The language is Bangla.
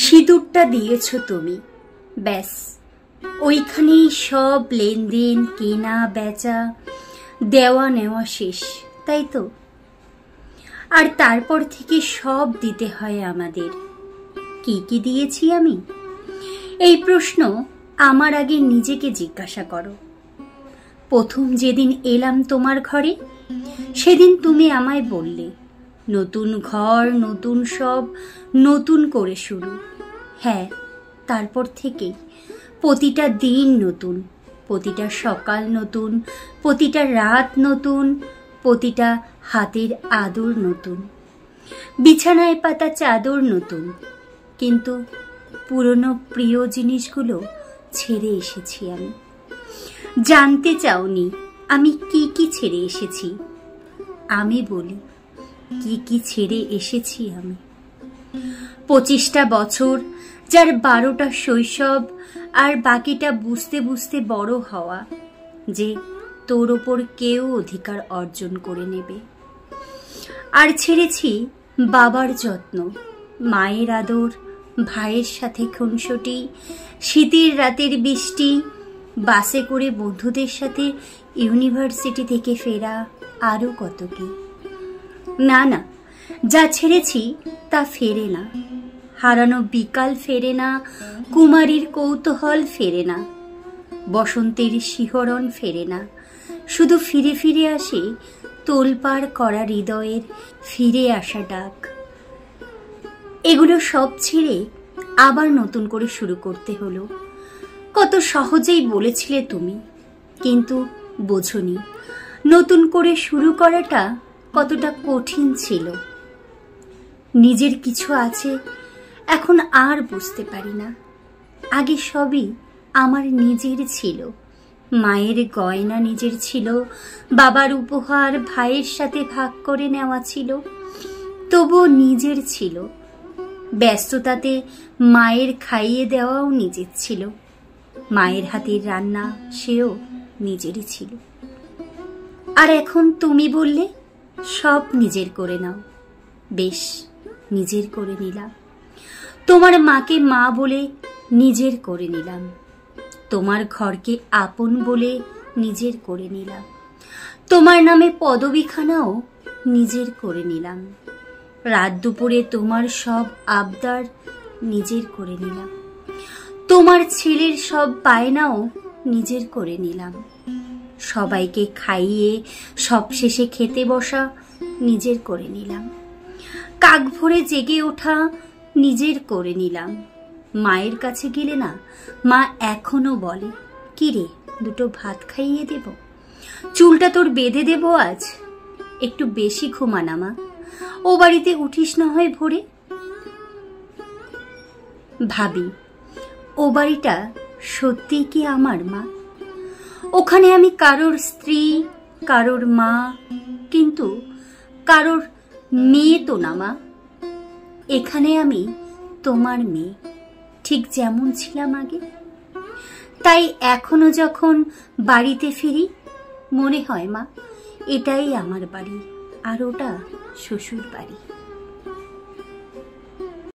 সিঁদুরটা দিয়েছ তুমি, ব্যাস ওইখানেই সব লেনদেন, কেনা বেচা, দেওয়া নেওয়া শেষ, তাই তো? আর তারপর থেকে সব দিতে হয় আমাদের। কি কি দিয়েছি আমি? এই প্রশ্ন আমার আগে নিজেকে জিজ্ঞাসা করো। প্রথম যেদিন এলাম তোমার ঘরে, সেদিন তুমি আমায় বললে, নতুন ঘর, নতুন সব, নতুন করে শুরু। হ্যাঁ, তারপর থেকেই প্রতিটা দিন নতুন, প্রতিটা সকাল নতুন, প্রতিটা রাত নতুন, প্রতিটা হাতের আদর নতুন, বিছানায় পাতা চাদর নতুন। কিন্তু পুরনো প্রিয় জিনিসগুলো ছেড়ে এসেছি আমি। জানতে চাওনি আমি কি কি ছেড়ে এসেছি? আমি বলি, কি কি ছেড়ে এসেছি আমি। 25টা বছর, যার 12টা শৈশব, আর বাকিটা বুঝতে বুঝতে বড় হওয়া, যে তোর ওপর কেউ অধিকার অর্জন করে নেবে। আর ছেড়েছি বাবার যত্ন, মায়ের আদর, ভাইয়ের সাথে খুনসুটি, শীতের রাতের বৃষ্টি, বাসে করে বন্ধুদের সাথে ইউনিভার্সিটি থেকে ফেরা, আরও কত কি। না না, যা ছেড়েছি তা ফেরে না। হারানো বিকাল ফেরে না, কুমারীর কৌতূহল ফেরে না, বসন্তের শিহরণ ফেরে না। শুধু ফিরে ফিরে আসে তোলপাড় করা হৃদয়ের ফিরে আসা ডাক। এগুলো সব ছেড়ে আবার নতুন করে শুরু করতে হলো। কত সহজেই বলেছিলে তুমি, কিন্তু বোঝনি নতুন করে শুরু করাটা কতটা কঠিন ছিল। নিজের কিছু আছে এখন আর বুঝতে পারি না। আগে সবই আমার নিজের ছিল। মায়ের গয়না নিজের ছিল, বাবার উপহার ভাইয়ের সাথে ভাগ করে নেওয়া ছিল, তবুও নিজের ছিল। ব্যস্ততাতে মায়ের খাইয়ে দেওয়াও নিজের ছিল, মায়ের হাতের রান্না সেও নিজেরই ছিল। আর এখন তুমি বললে সব নিজের করে নাও। বেশ, নিজের করে নিলাম। তোমার মাকে মা বলে নিজের করে নিলাম, তোমার ঘরকে আপন বলে নিজের করে নিলাম, তোমার নামে পদবিখানাও নিজের করে নিলাম। রাত দুপুরে তোমার সব আবদার নিজের করে নিলাম, তোমার ছেলের সব বায়নাও নিজের করে নিলাম। সবাইকে খাইয়ে সবশেষে খেতে বসা নিজের করে নিলাম। কাক ভরে জেগে ওঠা নিজের করে নিলাম। মায়ের কাছে গেলে না, মা এখনো বলে, কি রে, দুটো ভাত খাইয়ে দেব? চুলটা তোর বেঁধে দেব আজ, একটু বেশি ঘুমানা মা, ও বাড়িতে উঠিস না হয় ভোরে। ভাবি, ও বাড়িটা সত্যি কি আমার মা? ওখানে আমি কারোর স্ত্রী, কারোর মা, কিন্তু কারোর মেয়ে তো না মা। এখানে আমি তোমার মেয়ে, ঠিক যেমন ছিলাম আগে। তাই এখনো যখন বাড়িতে ফিরি মনে হয় মা, এটাই আমার বাড়ি আর ওটা শ্বশুর বাড়ি।